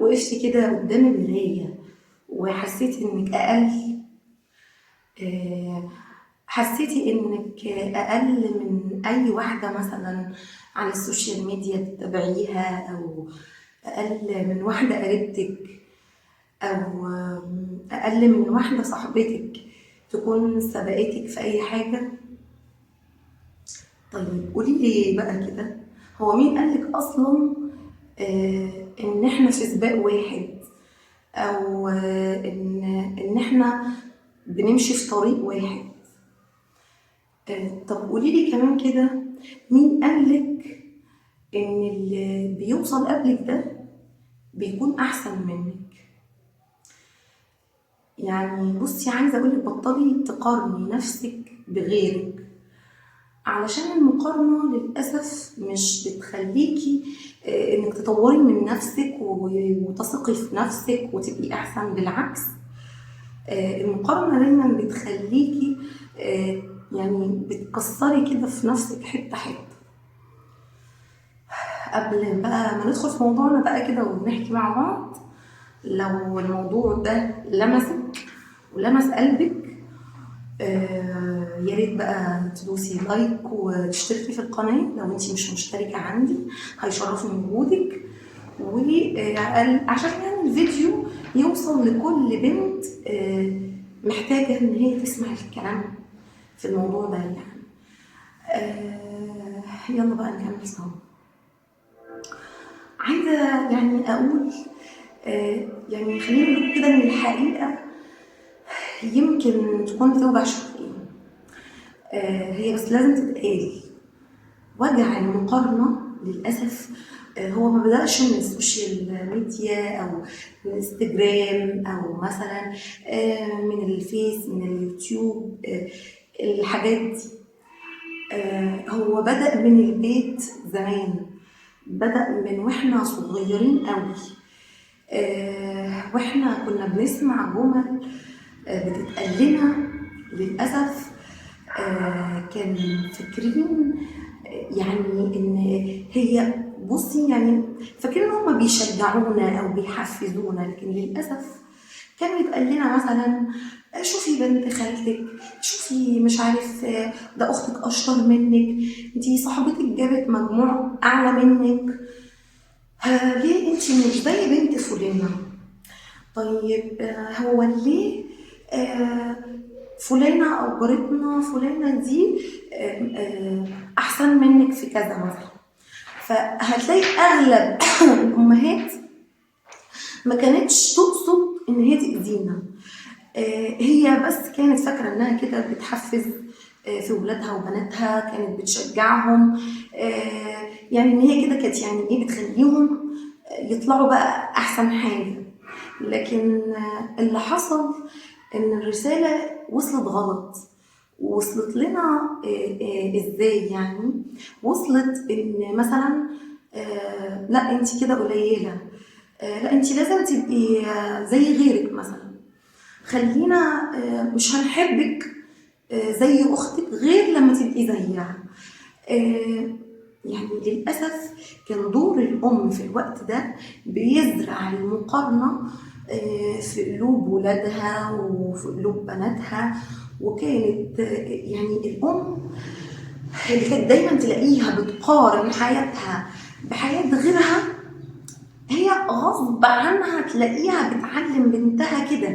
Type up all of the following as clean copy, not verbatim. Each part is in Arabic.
وقفتي كده قدام المراية وحسيتي إنك أقل، آه، حسيتي إنك أقل من أي واحدة مثلا على السوشيال ميديا تتابعيها، أو أقل من واحدة قريبتك، أو أقل من واحدة صاحبتك تكون سبقتك في أي حاجة؟ طيب قولي لي بقى كده، هو مين قالك أصلا إن إحنا في سباق واحد، أو إن إحنا بنمشي في طريق واحد؟ طب قولي لي كمان كده، مين قالك إن اللي بيوصل قبلك ده بيكون أحسن منك؟ يعني بصي، عايزة أقولك بطلي تقارني نفسك بغيرك، علشان المقارنة للأسف مش بتخليكي إنك تطوري من نفسك وتثقي في نفسك وتبقي أحسن. بالعكس، المقارنة دايما بتخليكي يعني بتكسري كده في نفسك حتة حتة. قبل بقى ما ندخل في موضوعنا بقى كده ونحكي مع بعض، لو الموضوع ده لمسك ولمس قلبك، يا ريت بقى تدوسي لايك وتشتركي في القناة لو انتي مش مشتركة عندي، هيشرفني وجودك. وعشان يعني الفيديو يوصل لكل بنت محتاجة ان هي تسمع الكلام في الموضوع ده يعني. يلا بقى نكمل سوا. عايزة يعني اقول يعني خلينا نقول كده ان الحقيقة يمكن تكون بتوجع شوية، هي بس لازم تتقال. وجع المقارنة للأسف هو ما بدأش من السوشيال ميديا أو من الانستجرام أو مثلا من الفيس، من اليوتيوب، الحاجات دي. هو بدأ من البيت زمان، بدأ من واحنا صغيرين قوي، واحنا كنا بنسمع جمل بتتقال لنا للأسف. كان فاكرين يعني ان هي، بصي يعني فاكرين ان هم بيشجعونا او بيحفزونا، لكن للاسف كان يتقال لنا مثلا شوفي بنت خالتك، شوفي مش عارف ده اختك اشطر منك، دي صاحبتك جابت مجموع اعلى منك، ليه انت مش زي بنت فلانه؟ طيب هو ليه فلانة أو جارتنا فلانة دي أحسن منك في كذا مثلا؟ فهتلاقي أغلب الأمهات ما كانتش تقصد إن هي تأذينا، هي بس كانت فاكرة إنها كده بتحفز في ولادها وبناتها، كانت بتشجعهم، يعني إن هي كده كانت يعني إيه بتخليهم يطلعوا بقى أحسن حاجة. لكن اللي حصل إن الرسالة وصلت غلط. وصلت لنا إزاي يعني؟ وصلت إن مثلا لا أنت كده قليلة، لا أنت لازم تبقي زي غيرك مثلا، خلينا مش هنحبك زي أختك غير لما تبقي زيها. يعني للأسف كان دور الأم في الوقت ده بيزرع المقارنة في قلوب ولادها وفي قلوب بناتها. وكانت يعني الأم اللي كانت دايما تلاقيها بتقارن حياتها بحياة غيرها، هي غصب عنها تلاقيها بتعلم بنتها كده،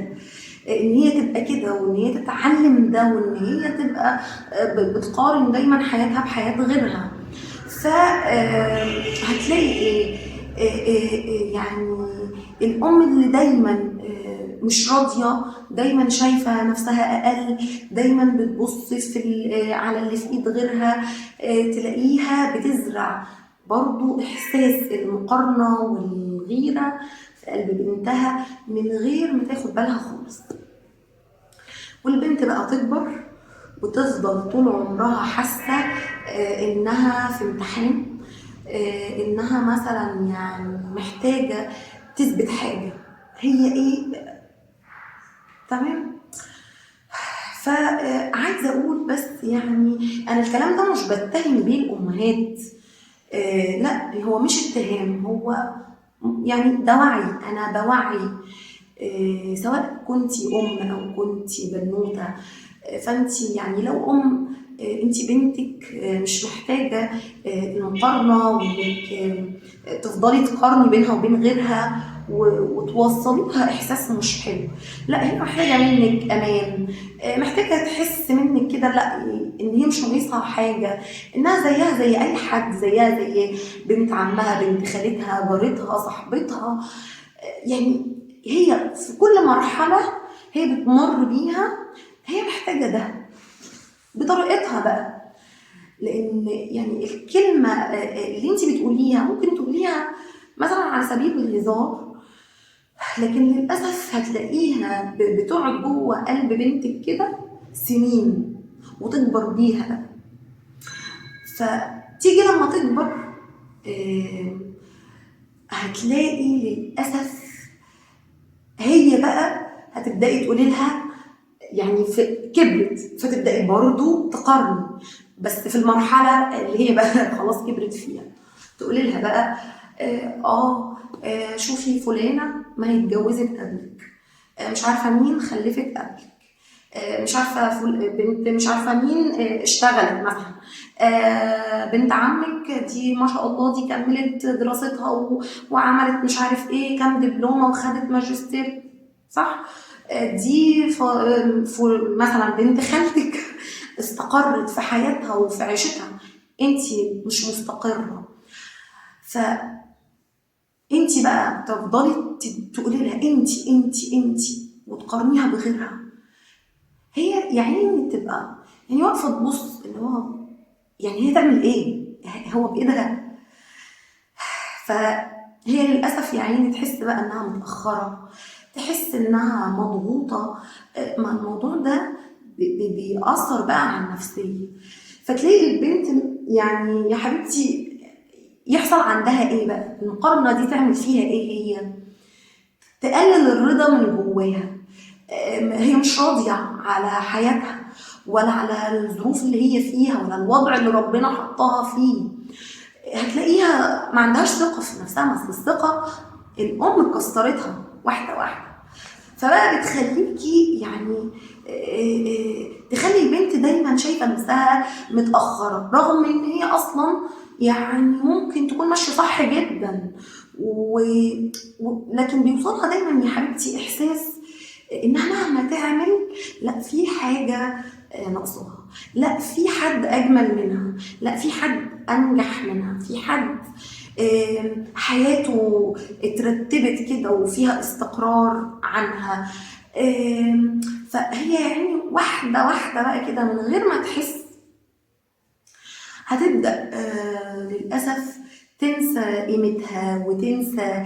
ان هي تبقى كده، وان هي تتعلم ده، وان هي تبقى بتقارن دايما حياتها بحياة غيرها. فهتلاقي يعني الام اللي دايما مش راضيه، دايما شايفه نفسها اقل، دايما بتبص على اللي في ايد غيرها، تلاقيها بتزرع برضو احساس المقارنه والغيره في قلب بنتها من غير ما تاخد بالها خالص. والبنت بقى تكبر وتفضل طول عمرها حاسه انها في امتحان، انها مثلا يعني محتاجه تثبت حاجه، هي ايه؟ تمام. فعايزه اقول بس يعني انا الكلام ده مش بتهم بيه الامهات، لا هو مش اتهام، هو يعني ده وعي، انا بوعي سواء كنتي ام او كنتي بنوته. فانتي يعني لو ام، انتي بنتك مش محتاجه المقارنه، وانك تفضلي تقارني بينها وبين غيرها وتوصليها احساس مش حلو. لا، هي محتاجه منك امان، محتاجه تحس منك كده لا ان هي مش ناقصها حاجه، انها زيها زي اي حد، زيها زي بنت عمها، بنت خالتها، جارتها، صاحبتها. يعني هي في كل مرحله هي بتمر بيها هي محتاجه ده بطريقتها بقى. لان يعني الكلمه اللي انت بتقوليها ممكن تقوليها مثلا على سبيل الهزار، لكن للاسف هتلاقيها بتقعد جوه قلب بنتك كده سنين وتكبر بيها بقى. فتيجي لما تكبر هتلاقي للاسف هي بقى هتبداي تقولي لها، يعني في كبرت فتبداي برضو تقارني، بس في المرحله اللي هي بقى خلاص كبرت فيها تقولي لها بقى شوفي فلانه ما هي اتجوزت قبلك، مش عارفه مين خلفت قبلك، مش عارفه بنت مش عارفه مين اشتغلت مثلا، بنت عمك دي ما شاء الله دي كملت دراستها وعملت مش عارف ايه كام دبلومه وخدت ماجستير، صح؟ دي مثلا بنت خالتك استقرت في حياتها وفي عيشتها، انتي مش مستقره. فانتي بقى تفضلي تقولي لها انتي وتقارنيها بغيرها. هي يعني تبقى يعني واقفه تبص اللي هو يعني هي تعمل ايه؟ هو بايدها. فهي للاسف يعني تحس بقى انها متاخره، تحس انها مضغوطه. ما الموضوع ده بيأثر بقى على النفسيه. فتلاقي البنت يعني يا حبيبتي يحصل عندها ايه بقى؟ المقارنه دي تعمل فيها ايه؟ هي تقلل الرضا من جواها. هي مش راضيه على حياتها ولا على الظروف اللي هي فيها ولا الوضع اللي ربنا حطها فيه. هتلاقيها ما عندهاش ثقه في نفسها، بس الثقه الام كسرتها واحده واحده. فبقى بتخليكي يعني تخلي البنت دايما شايفه نفسها متاخره، رغم ان هي اصلا يعني ممكن تكون ماشيه صح جدا لكن بيوصلها دايما يا حبيبتي احساس انها مهما تعمل لا في حاجه ناقصاها، لا في حد اجمل منها، لا في حد انجح منها، في حد حياته اترتبت كده وفيها استقرار عنها. فهي يعني واحده واحده بقى كده من غير ما تحس هتبدا للاسف تنسى قيمتها وتنسى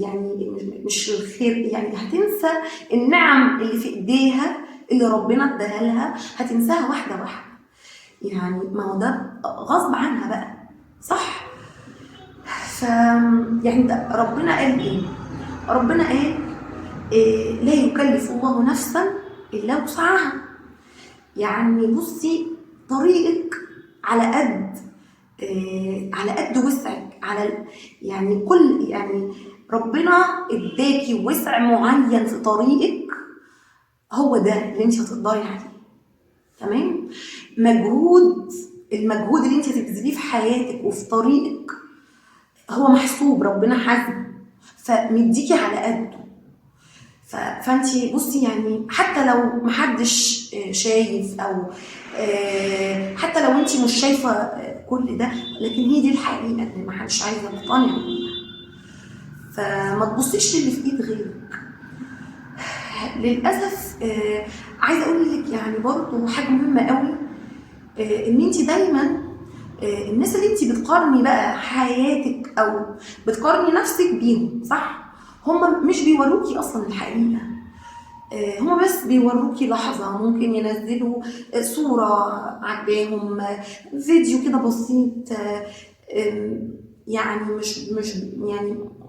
يعني مش الخير، يعني هتنسى النعم اللي في ايديها اللي ربنا اداها لها، هتنساها واحده واحده. يعني ما هو ده غصب عنها بقى، صح؟ ف يعني ده ربنا قال ايه؟ ربنا قال لا يكلف الله نفسا الا وسعها. يعني بصي طريقك على قد على قد وسعك، على يعني كل يعني ربنا اداكي وسع معين في طريقك، هو ده اللي انت هتقدري عليه. تمام؟ المجهود اللي انت هتبذليه في حياتك وفي طريقك هو محسوب، ربنا حاسب، فمديكي على قده. فانتي بصي يعني حتى لو محدش شايف او حتى لو انتي مش شايفه كل ده، لكن هي دي الحقيقه اللي محدش عايز يقتنع بيها. فما تبصيش للي في ايد غيرك. للاسف عايزه اقول لك يعني برضو حاجه مهمه قوي، ان انتي دايما الناس اللي انتي بتقارني بقى حياتك او بتقارني نفسك بيهم، صح؟ هم مش بيوروكي اصلا الحقيقه، هما بس بيوروكي لحظة، ممكن ينزلوا صورة عجباهم، فيديو كده بسيط، يعني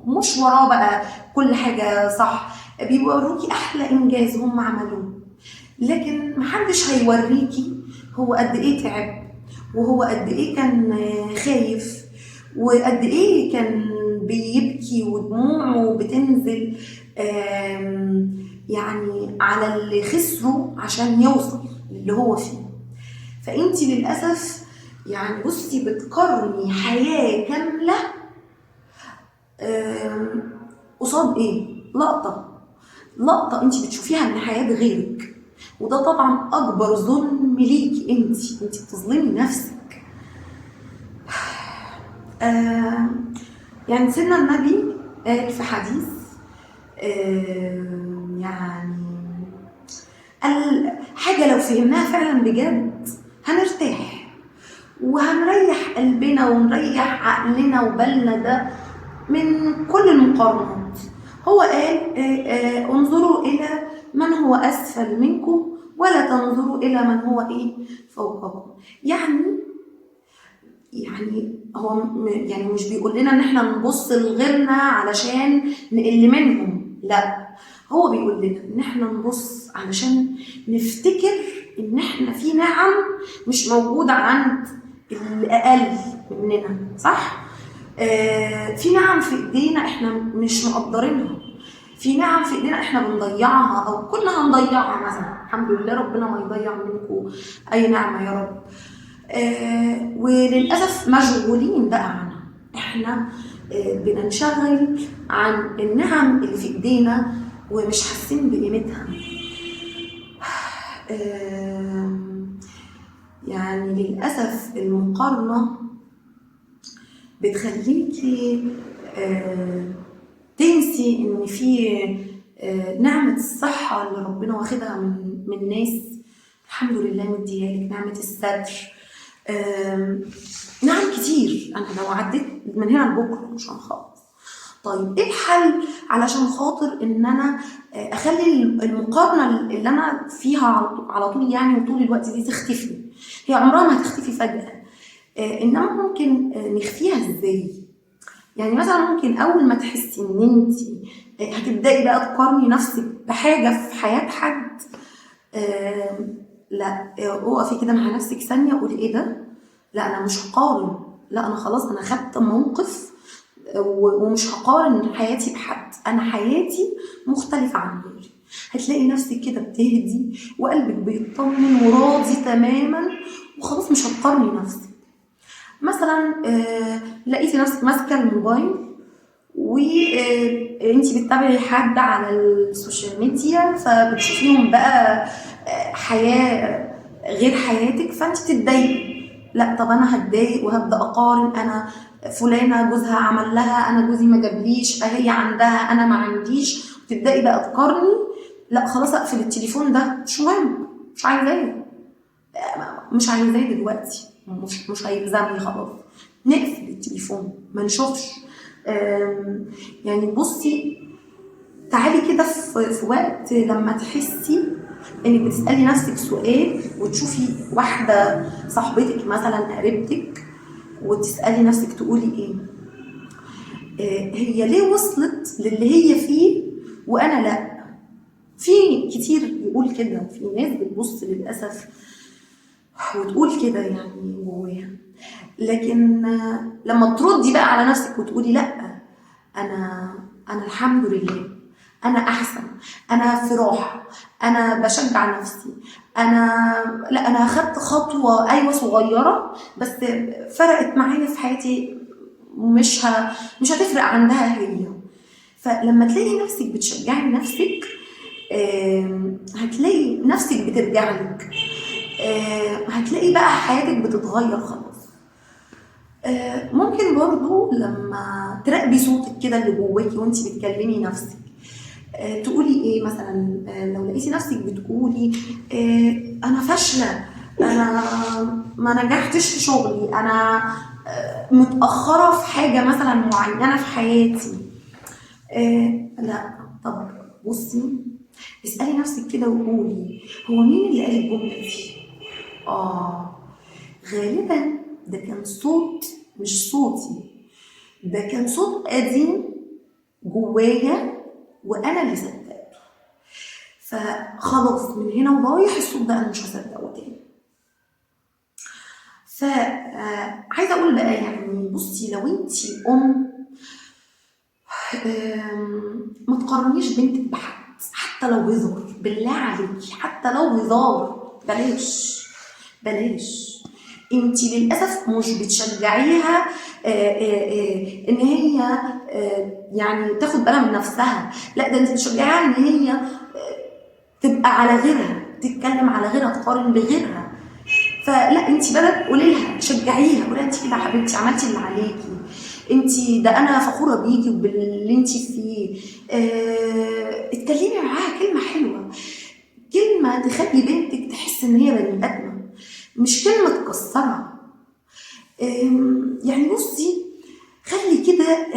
مش وراه بقى كل حاجة، صح؟ بيوروكي أحلى إنجاز هم عملوه، لكن محدش هيوريكي هو قد إيه تعب، وهو قد إيه كان خايف، وقد إيه كان بيبكي بيبكي ودموعه بتنزل يعني على اللي خسره عشان يوصل اللي هو فيه. فانت للاسف يعني بصي بتقارني حياه كامله قصاد ايه؟ لقطه انت بتشوفيها من حياه غيرك، وده طبعا اكبر ظلم ليكي. انت بتظلمي نفسك. يعني سيدنا النبي قال في حديث يعني قال حاجة لو فهمناها فعلا بجد هنرتاح وهنريح قلبنا ونريح عقلنا وبالنا ده من كل المقارنات. هو قال انظروا إلى من هو أسفل منكم ولا تنظروا إلى من هو فوقكم. يعني هو يعني مش بيقول لنا ان احنا نبص لغيرنا علشان نقل منهم، لا، هو بيقول لنا ان احنا نبص علشان نفتكر ان احنا في نعم مش موجودة عند الاقل مننا، صح؟ في نعم في ايدينا احنا مش مقدرينها، في نعم في ايدينا احنا بنضيعها او كنا هنضيعها مثلا. الحمد لله ربنا ما يضيع منكم اي نعمة يا رب. وللأسف مشغولين بقى عنها. احنا بننشغل عن النعم اللي في ايدينا ومش حاسين بقيمتها. يعني للأسف المقارنة بتخليكي تنسي ان في نعمة الصحة اللي ربنا واخدها من ناس الحمد لله مديالك، نعمة الستر، نعم كتير. انا لو عديت من هنا لبكره مش هنخلص. طيب ايه الحل علشان خاطر ان انا اخلي المقارنه اللي انا فيها على طول يعني وطول الوقت دي تختفي؟ هي عمرها ما هتختفي فجاه، انما ممكن نخفيها ازاي؟ يعني مثلا ممكن اول ما تحسي ان انت هتبداي بقى تقارني نفسك بحاجه في حياه حد، لا، اقفي كده مع نفسك ثانيه وقولي ايه ده؟ لا انا مش هقارن، لا انا خلاص انا خدت موقف ومش هقارن حياتي بحد، انا حياتي مختلفه عن غيري. هتلاقي نفسك كده بتهدي وقلبك بيطمن وراضي تماما وخلاص مش هتقارني نفسك. مثلا لقيتي نفسك ماسكه الموبايل وانتي بتتابعي حد على السوشيال ميديا فبتشوفيهم بقى حياه غير حياتك فانت تتضايقي. لا طب انا هتضايق وهبدا اقارن، انا فلانه جوزها عمل لها، انا جوزي ما جابليش، هي عندها انا ما عنديش، وتبداي بقى تقارني. لا خلاص اقفل التليفون ده، مش مهم، مش عايزاه، مش عايزاه دلوقتي، مش هيلزمني، خلاص نقفل التليفون ما نشوفش. يعني بصي تعالي كده في وقت لما تحسي انك بتسالي نفسك سؤال وتشوفي واحده صاحبتك مثلا قريبتك وتسالي نفسك تقولي ايه؟ هي ليه وصلت للي هي فيه وانا لا؟ في كتير يقول كده، في ناس بتبص للاسف وتقول كده يعني جواها، لكن لما تردي بقى على نفسك وتقولي لا، انا الحمد لله، انا احسن، انا في راحه، انا بشجع نفسي، انا اخدت خطوه ايوه صغيره بس فرقت معايا في حياتي، مش هتفرق عندها هي. فلما تلاقي نفسك بتشجعي نفسك هتلاقي نفسك بترجع لك، هتلاقي بقى حياتك بتتغير خلاص. ممكن برضو لما تراقبي صوتك كده اللي جواكي وانتي بتكلمي نفسك تقولي ايه مثلا. لو لقيتي نفسك بتقولي انا فاشله، انا ما نجحتش في شغلي، انا متاخره في حاجه مثلا معينه في حياتي، لا طب بصي اسالي نفسك كده وقولي هو مين اللي قال الجمله دي؟ غالبا ده كان صوت مش صوتي، ده كان صوت قديم جوايا وانا اللي صدقته، فخلاص من هنا ورايح الصوت ده انا مش هصدقه تاني. فعايزه اقول بقى يعني بصي لو انتي ما تقارنيش بنتك بحد حتى لو هزار، بالله عليكي حتى لو هزار بلاش بلاش. انت للاسف مش بتشجعيها ان هي يعني تاخد بالها من نفسها، لا ده انت بتشجعيها ان هي تبقى على غيرها، تتكلم على غيرها، تقارن بغيرها. فلا انت بدل قولي لها، شجعيها، قولي لها انت كده يا حبيبتي عملتي اللي عليكي، انت ده انا فخوره بيكي وباللي انت فيه. اتكلمي معاها كلمه حلوه، كلمه تخلي بنتك تحس ان هي بني ادمه، مش كلمه تكسرها. يعني بصي خلي كده،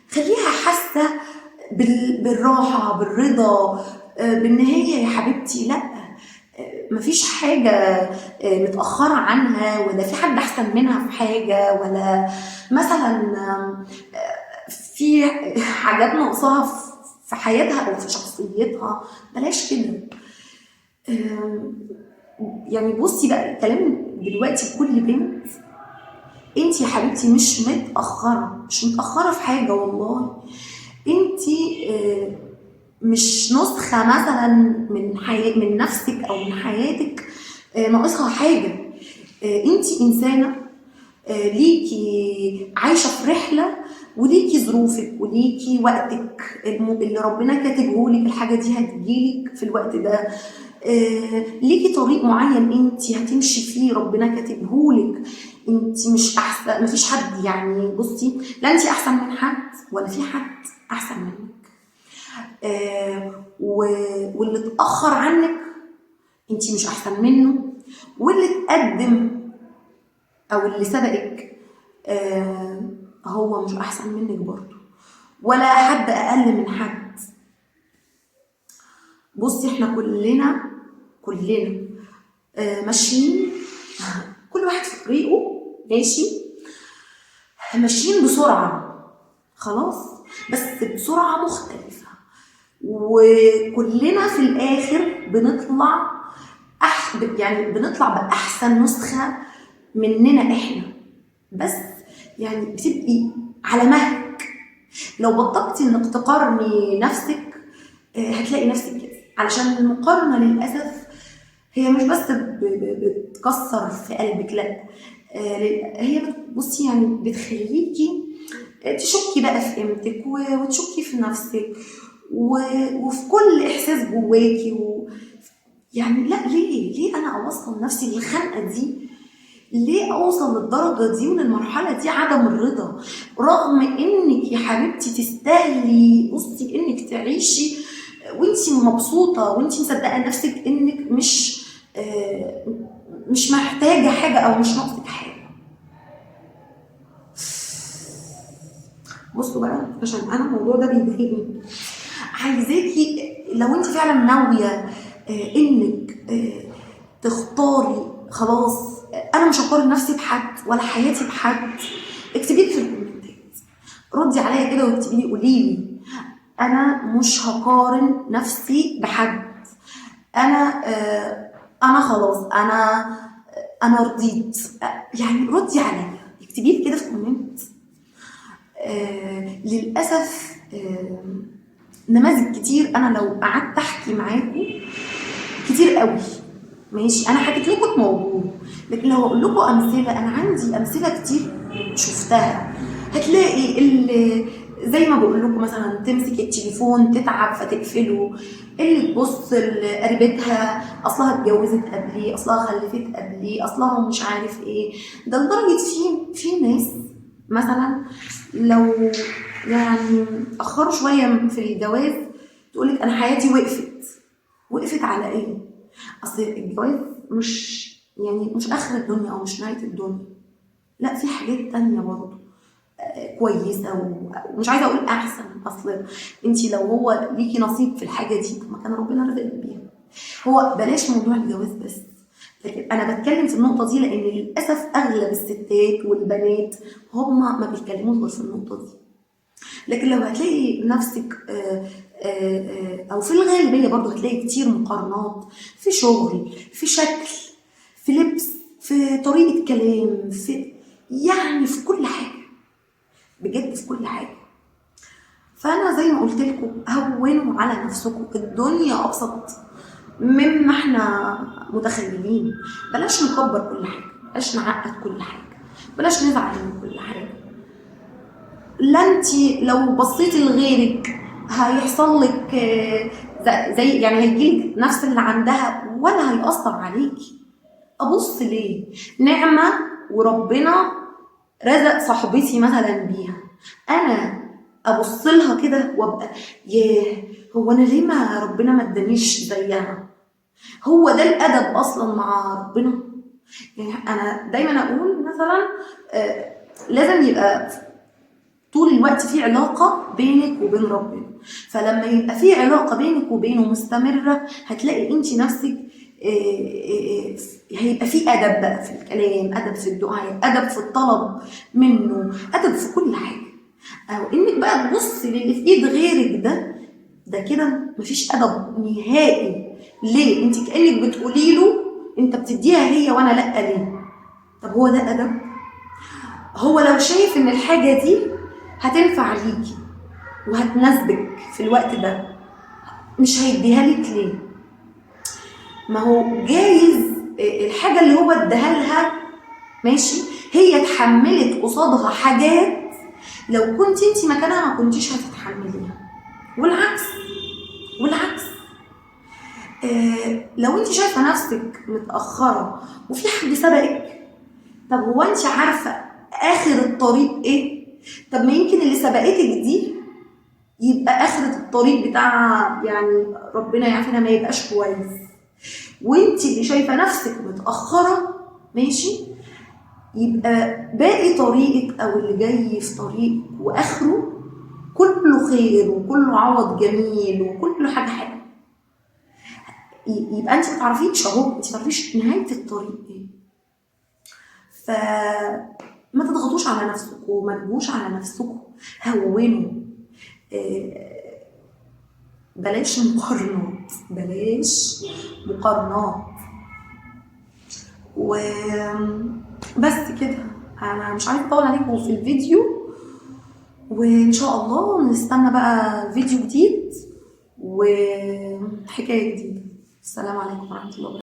خليها حاسه بالراحه بالرضا، بان هي يا حبيبتي لا مفيش حاجة متأخرة عنها، ولا في حد أحسن منها في حاجة، ولا مثلا في حاجات ناقصاها في حياتها أو في شخصيتها. بلاش كده. يعني بصي بقى الكلام دلوقتي كل بنت، انت يا حبيبتي مش متأخرة، مش متأخرة في حاجة والله. انت مش نسخة مثلا من نفسك أو من حياتك ناقصها حاجة. انت إنسانة ليكي عايشة في رحلة، وليكي ظروفك وليكي وقتك اللي ربنا كاتبهولك، الحاجة دي هتجيلك في الوقت ده. ليكي طريق معين انت هتمشي فيه ربنا كاتبهولك. انت مش احسن، مفيش حد يعني بصي، لا انت احسن من حد ولا في حد احسن منك. واللي اتأخر عنك انت مش احسن منه، واللي اتقدم او اللي سبقك هو مش احسن منك برضه، ولا حد اقل من حد. بصي احنا كلنا ماشيين، كل واحد في طريقه ماشي، ماشيين بسرعة خلاص، بس بسرعة مختلفة، وكلنا في الاخر بنطلع يعني بنطلع بأحسن نسخة مننا احنا، بس يعني بتبقي على مهلك. لو بطلتي انك تقارني نفسك هتلاقي نفسك كده، علشان المقارنة للأسف هي مش بس بتكسر في قلبك، لا هي بصي يعني بتخليكي تشكي بقى في قيمتك وتشكي في نفسك وفي كل احساس جواكي يعني لا، ليه انا اوصل نفسي للخنقه دي؟ ليه اوصل للدرجه دي وللمرحله دي عدم الرضا، رغم انك يا حبيبتي تستاهلي بصي انك تعيشي وانتي مبسوطه، وانتي مصدقه نفسك انك مش محتاجه حاجه او مش ناقصك حاجه. بصوا بقى، عشان انا الموضوع ده بيضايقني، عايزاكي لو انت فعلا ناويه انك تختاري خلاص انا مش هقارن نفسي بحد ولا حياتي بحد، اكتبي لي في الكومنتات، ردي عليا كده واكتبي لي، قولي لي انا مش هقارن نفسي بحد، انا خلاص انا رضيت. يعني ردي عليا، اكتبي لي كده في كومنت. للاسف نماذج كتير انا لو قعدت احكي معاكم كتير قوي ماشي، انا حكيت لكم الموضوع، لكن لو اقول لكم امثله، انا عندي امثله كتير شفتها. هتلاقي اللي زي ما بقول لكم مثلا تمسك التليفون تتعب فتقفله، اللي تبص لقريبتها اصلها اتجوزت قبلي، اصلها خلفت قبلي، اصلها مش عارف ايه. ده لدرجه في ناس مثلا لو يعني اخروا شويه في الجواز تقولك انا حياتي وقفت على ايه؟ اصل الجواز مش اخر الدنيا او مش نهايه الدنيا، لا في حاجات تانية برضه كويسه، ومش عايزه اقول احسن، اصل انت لو هو ليكي نصيب في الحاجه دي ما كان ربنا رزقك بيها. هو بلاش موضوع الجواز بس، لكن انا بتكلم في النقطه دي لان للاسف اغلب الستات والبنات هم ما بيتكلموش غير في النقطه دي. لكن لو هتلاقي نفسك او في الغالبيه برضو هتلاقي كتير مقارنات في شغل، في شكل، في لبس، في طريقه كلام، يعني في كل حاجه، بجد في كل حاجه. فانا زي ما قلت لكم هونوا على نفسكم، الدنيا ابسط مما احنا متخيلين. بلاش نكبر كل حاجه، بلاش نعقد كل حاجه، بلاش نزعل من كل حاجه. لا انت لو بصيتي لغيرك هيحصل لك زي يعني هيجيلك نفس اللي عندها ولا هيأثر عليكي. ابص ليه؟ نعمه وربنا رزق صاحبتي مثلا بيها، انا ابص لها كده وابقى ياه، هو انا ليه ما ربنا ما ادانيش زيها؟ هو ده الادب اصلا مع ربنا. يعني انا دايما اقول مثلا لازم يبقى طول الوقت في علاقة بينك وبين ربنا. فلما يبقى في علاقة بينك وبينه مستمرة هتلاقي انت نفسك هيبقى في أدب بقى في الكلام، أدب في الدعاء، أدب في الطلب منه، أدب في كل حاجة. أو إنك بقى تبص للي في إيد غيرك ده كده مفيش أدب نهائي. ليه؟ انت كأنك بتقولي له انت بتديها هي وأنا لأ، ليه؟ طب هو ده أدب؟ هو لو شايف إن الحاجة دي هتنفع ليكي وهتناسبك في الوقت ده مش هيديها لك ليه؟ ما هو جايز الحاجه اللي هو اداها لها ماشي هي اتحملت قصادها حاجات لو كنت انت مكانها ما كنتيش هتتحمليها، والعكس والعكس. لو انت شايفه نفسك متاخره وفي حد سبقك، طب هو انت عارفه اخر الطريق ايه؟ طب ما يمكن اللي سبقتك دي يبقى اخرة الطريق بتاعها يعني ربنا يعافينا ما يبقاش كويس، وانت اللي شايفه نفسك متاخره ماشي يبقى باقي طريقك او اللي جاي في طريق واخره كله خير وكله عوض جميل وكله حاجه حلوه. يبقى انت ما تعرفيش اهو، انت ما تعرفيش نهايه الطريق ايه. فما تضغطوش على نفسكم وما تجوش على نفسكم، هونوا. بلاش مقارنات، بلاش مقارنات. وبس كده، انا مش عايزه اطول عليكم في الفيديو، وان شاء الله نستنى بقى فيديو جديد وحكايه جديده. السلام عليكم ورحمه الله وبركاته.